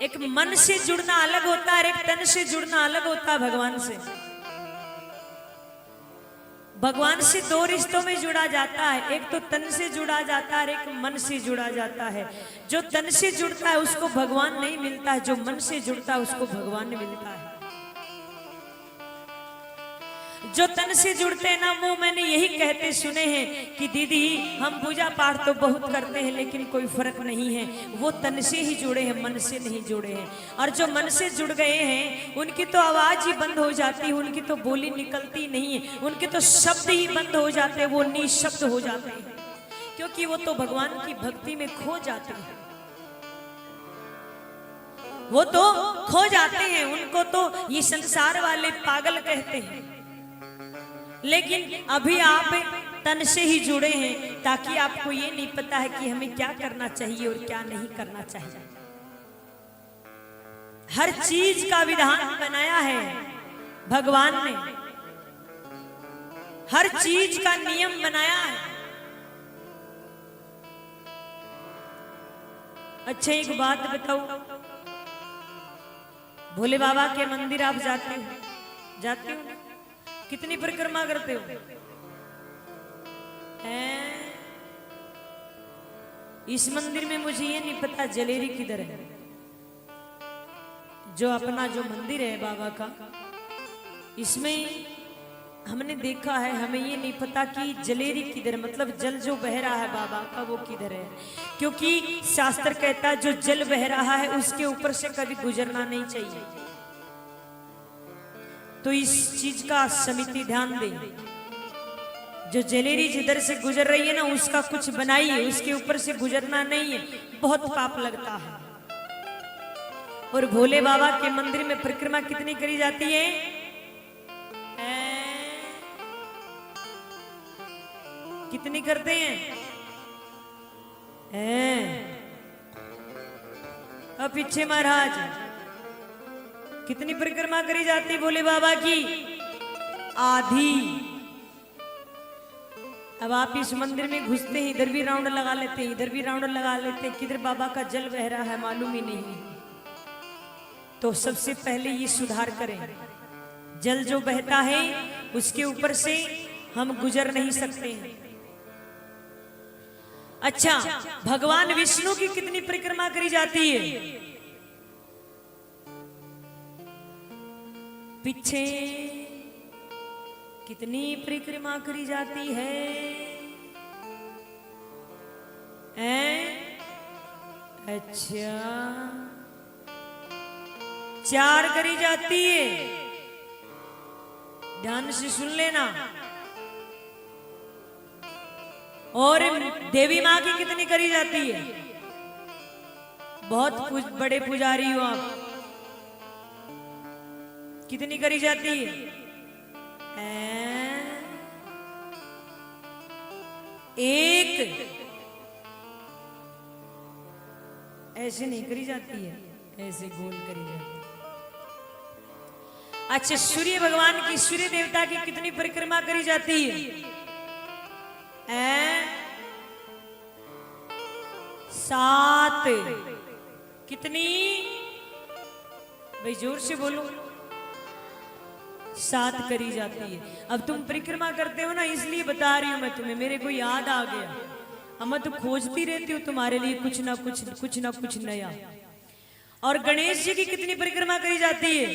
एक मन से जुड़ना अलग होता है, एक तन से जुड़ना अलग होता है भगवान से। भगवान से दो रिश्तों में जुड़ा जाता है, एक तो तन से जुड़ा जाता है, एक मन से जुड़ा जाता है। जो तन से जुड़ता है उसको भगवान नहीं मिलता है, जो मन से जुड़ता है उसको भगवान मिलता है। जो तन से जुड़ते हैं ना, वो मैंने यही कहते सुने हैं कि दीदी हम पूजा पाठ तो बहुत करते हैं लेकिन कोई फर्क नहीं है। वो तन से ही जुड़े हैं, मन से नहीं जुड़े हैं। और जो मन से जुड़ गए हैं उनकी तो आवाज ही बंद हो जाती है, उनकी तो बोली निकलती नहीं है, उनके तो शब्द ही बंद हो जाते हैं, वो निशब्द हो जाते हैं, क्योंकि वो तो भगवान की भक्ति में खो जाते हैं। वो तो खो जाते हैं, उनको तो ये संसार वाले पागल कहते हैं। लेकिन अभी आप तन से ही जुड़े हैं, ताकि आपको ये नहीं पता है कि हमें क्या करना चाहिए और क्या नहीं करना चाहिए। हर चीज का विधान बनाया है भगवान ने, हर चीज का नियम बनाया है। अच्छा एक बात बताओ, भोले बाबा के मंदिर आप जाते हो? जाते हो? कितनी परिक्रमा करते हो? इस मंदिर में मुझे ये नहीं पता जलेरी किधर है। जो अपना जो मंदिर है बाबा का, इसमें हमने देखा है, हमें ये नहीं पता कि जलेरी किधर, मतलब जल जो बह रहा है बाबा का वो किधर है। क्योंकि शास्त्र कहता है जो जल बह रहा है उसके ऊपर से कभी गुजरना नहीं चाहिए। तो इस चीज का समिति ध्यान दे, जो जलेरी जिधर से गुजर रही है ना उसका कुछ बनाइए, उसके ऊपर से गुजरना नहीं है, बहुत पाप लगता है। और भोले बाबा के मंदिर में परिक्रमा कितनी करी जाती है? कितनी करते हैं? अब पीछे महाराज कितनी परिक्रमा करी जाती भोले बाबा की? आधी। अब आप इस मंदिर में घुसते ही इधर भी राउंड लगा लेते हैं, इधर भी राउंड लगा लेते हैं, किधर बाबा का जल बह रहा है मालूम ही नहीं। तो सबसे पहले ये सुधार करें, जल जो बहता है उसके ऊपर से हम गुजर नहीं सकते हैं। अच्छा, भगवान विष्णु की कितनी परिक्रमा करी जाती है? पीछे कितनी परिक्रमा करी जाती है? अच्छा 4 करी जाती है। ध्यान से सुन लेना। और देवी माँ की कितनी करी जाती है? बहुत बड़े पुजारी हो आप, कितनी करी जाती है? एक। ऐसे नहीं करी जाती है, ऐसे गोल करी जाती है। अच्छा, सूर्य भगवान की, सूर्य देवता की कितनी परिक्रमा करी जाती है? 7। कितनी भाई? जोर से बोलो। 7 करी जाती है। अब तुम परिक्रमा करते हो ना, इसलिए बता रही हूं मैं तुम्हें, मेरे को याद आ गया। अब मैं तो खोजती रहती हूँ तुम्हारे लिए कुछ ना कुछ नया। और गणेश जी की कितनी परिक्रमा करी जाती है?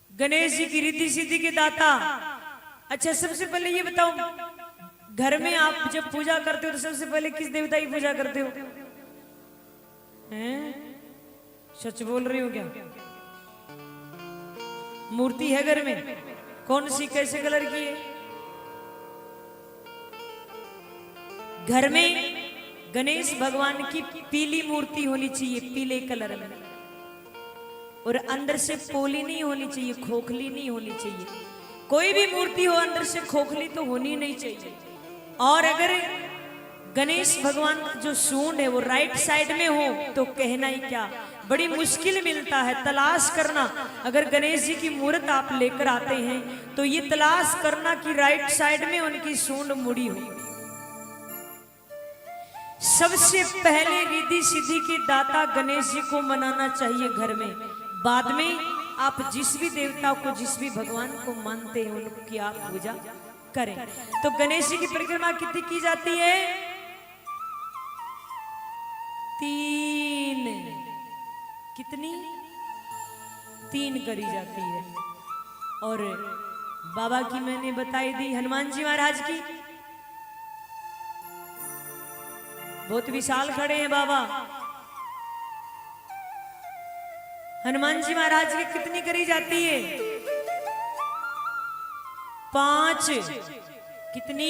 गणेश जी की रिद्धि सिद्धि के दाता। अच्छा, सबसे पहले ये बताओ, घर में आप जब पूजा करते हो तो सबसे पहले किस देवता की पूजा करते हो? सच बोल रही हो क्या? मूर्ति है घर में? कौन सी, कैसे कलर की है? घर में गणेश भगवान की पीली मूर्ति होनी चाहिए, पीले कलर में। और अंदर से पोली नहीं होनी चाहिए, खोखली नहीं होनी चाहिए। कोई भी मूर्ति हो अंदर से खोखली तो होनी नहीं चाहिए। और अगर गणेश भगवान का जो सूंड है वो राइट साइड में हो तो कहना ही क्या, बड़ी मुश्किल मिलता है तलाश करना। अगर गणेश जी की मूर्त आप लेकर आते हैं तो ये तलाश करना कि राइट साइड में उनकी सूंड मुड़ी हो। सबसे पहले रिद्धि सिद्धि के दाता गणेश जी को मनाना चाहिए घर में। बाद में आप जिस भी देवता को, जिस भी भगवान को मानते हैं उनकी आप पूजा करें। तो गणेश जी की परिक्रमा कितनी की जाती है? 3। कितनी? 3 करी जाती है। और बाबा की मैंने बताई दी, हनुमान जी महाराज की बहुत विशाल खड़े हैं बाबा। हनुमान जी महाराज की कितनी करी जाती है? 5। कितनी?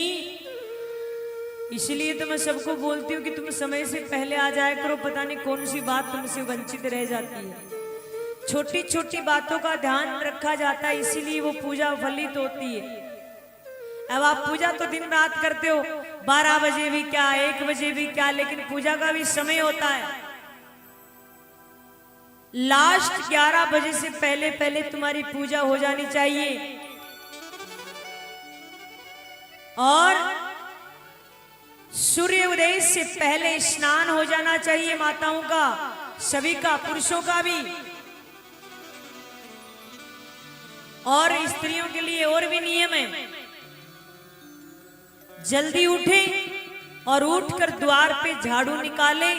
इसलिए तो मैं सबको बोलती हूँ कि तुम समय से पहले आ जाया करो, पता नहीं कौन सी बात तुमसे वंचित रह जाती है। छोटी छोटी बातों का ध्यान रखा जाता है, इसीलिए वो पूजा फलित होती है। अब आप पूजा तो दिन रात करते हो, 12 बजे भी क्या, 1 बजे भी क्या, लेकिन पूजा का भी समय होता है। लास्ट 11 बजे से पहले पहले तुम्हारी पूजा हो जानी चाहिए। और सूर्य उदय से पहले स्नान हो जाना चाहिए माताओं का, सभी का, पुरुषों का भी। और स्त्रियों के लिए और भी नियम है। जल्दी उठे और उठकर द्वार पे झाड़ू निकाले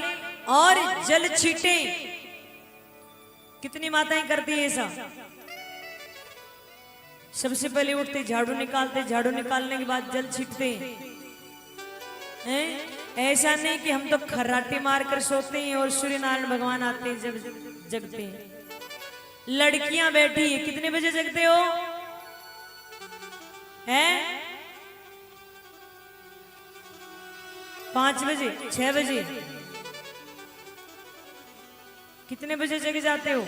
और जल छीटे। कितनी माताएं करती है ऐसा? सबसे पहले उठते झाड़ू निकालते, झाड़ू निकालने के बाद जल छीटते हैं। ऐसा नहीं कि हम तो खर्राटे मारकर सोते हैं और सूर्य नारायण भगवान आते हैं जब जगते हैं। लड़कियां बैठी है, कितने बजे जगते हो? हैं? 5 बजे, 6 बजे? कितने बजे जग जाते हो?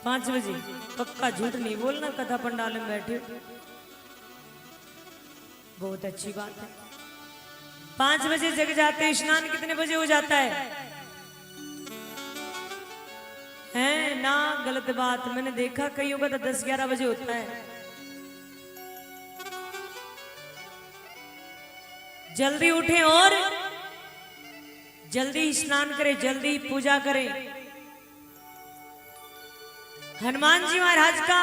5 बजे? पक्का झूठ नहीं बोलना, कथा पंडाल में बैठे हो। बहुत अच्छी बात है। 5 बजे जग जाते हो। स्नान कितने बजे हो जाता है? हैं ना, गलत बात। मैंने देखा कईयों का तो 10-11 बजे होता है। जल्दी उठें और जल्दी स्नान करें, जल्दी पूजा करें। हनुमान जी महाराज का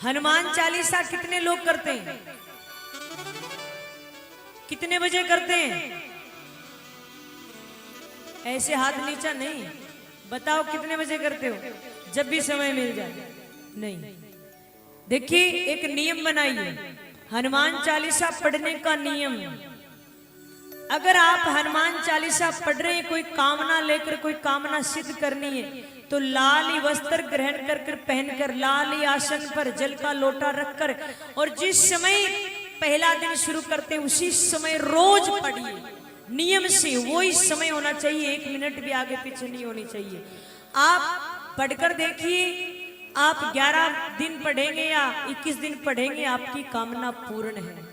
हनुमान चालीसा कितने लोग करते हैं? कितने बजे करते हैं? ऐसे हाथ नीचा नहीं, बताओ कितने बजे करते हो? जब भी समय मिल जाए। नहीं, देखिए एक नियम बनाइए, हनुमान चालीसा पढ़ने का नियम। अगर आप हनुमान चालीसा पढ़ रहे हैं, कोई कामना लेकर, कोई कामना सिद्ध करनी है, तो लाल ही वस्त्र ग्रहण कर पहनकर, लाल ही आसन पर जल का लोटा रखकर, और जिस समय पहला दिन शुरू करते हैं उसी समय रोज पढ़िए नियम से। वो ही समय होना चाहिए, 1 मिनट भी आगे पीछे नहीं होनी चाहिए। आप पढ़कर देखिए, आप 11 दिन पढ़ेंगे या 21 दिन पढ़ेंगे, आपकी कामना पूर्ण है।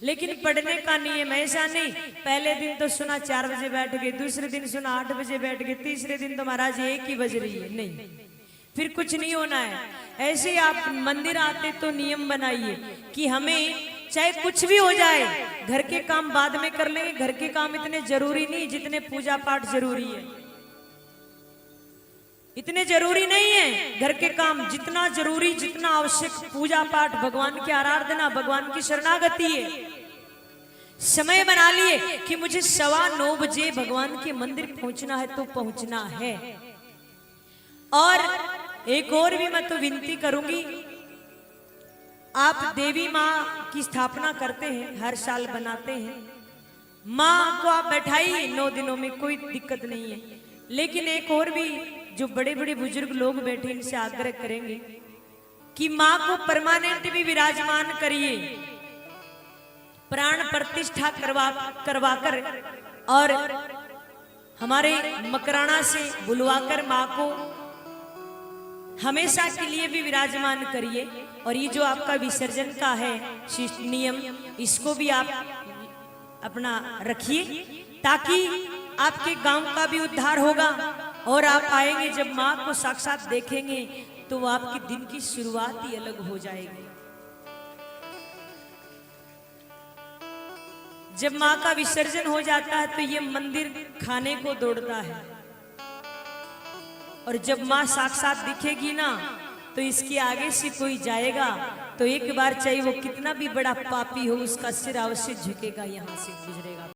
लेकिन पढ़ने का नियम ऐसा नहीं, पहले दिन तो सुना 4 बजे बैठ गए, दूसरे दिन सुना 8 बजे बैठ गए, तीसरे दिन तो महाराज 1 ही बज रही है। नहीं, फिर कुछ नहीं होना है। ऐसे आप मंदिर आते तो नियम बनाइए कि हमें चाहे कुछ भी हो जाए, घर के काम बाद में कर लेंगे। घर के काम इतने जरूरी नहीं जितने पूजा पाठ जरूरी है। इतने जरूरी नहीं है घर के काम, जितना जरूरी, जितना आवश्यक पूजा पाठ, भगवान की आराधना, भगवान की शरणागति है। समय बना लिए कि मुझे 9:15 बजे भगवान के मंदिर पहुंचना है तो पहुंचना है। और एक और भी मैं तो विनती करूंगी, आप देवी माँ की स्थापना करते हैं, हर साल बनाते हैं, माँ को आप बैठाइए 9 दिनों में, कोई दिक्कत नहीं है। लेकिन एक और भी जो बड़े बड़े बुजुर्ग लोग बैठे, इनसे आग्रह करेंगे कि माँ को परमानेंट भी विराजमान करिए, प्राण प्रतिष्ठा करवाकर और हमारे मकराना से बुलवाकर माँ को हमेशा के लिए भी विराजमान करिए। और ये जो आपका विसर्जन का है नियम, इसको भी आप अपना रखिए, ताकि आपके गांव का भी उद्धार होगा। और आप आएंगे, जब माँ को साक्षात देखेंगे तो आपके दिन की शुरुआत ही अलग हो जाएगी। जब माँ का विसर्जन हो जाता है तो ये मंदिर खाने को दौड़ता है, और जब माँ साक्षात दिखेगी ना तो इसके आगे से कोई जाएगा तो एक बार चाहे वो कितना भी बड़ा पापी हो उसका सिर अवश्य झुकेगा, यहाँ से गुजरेगा।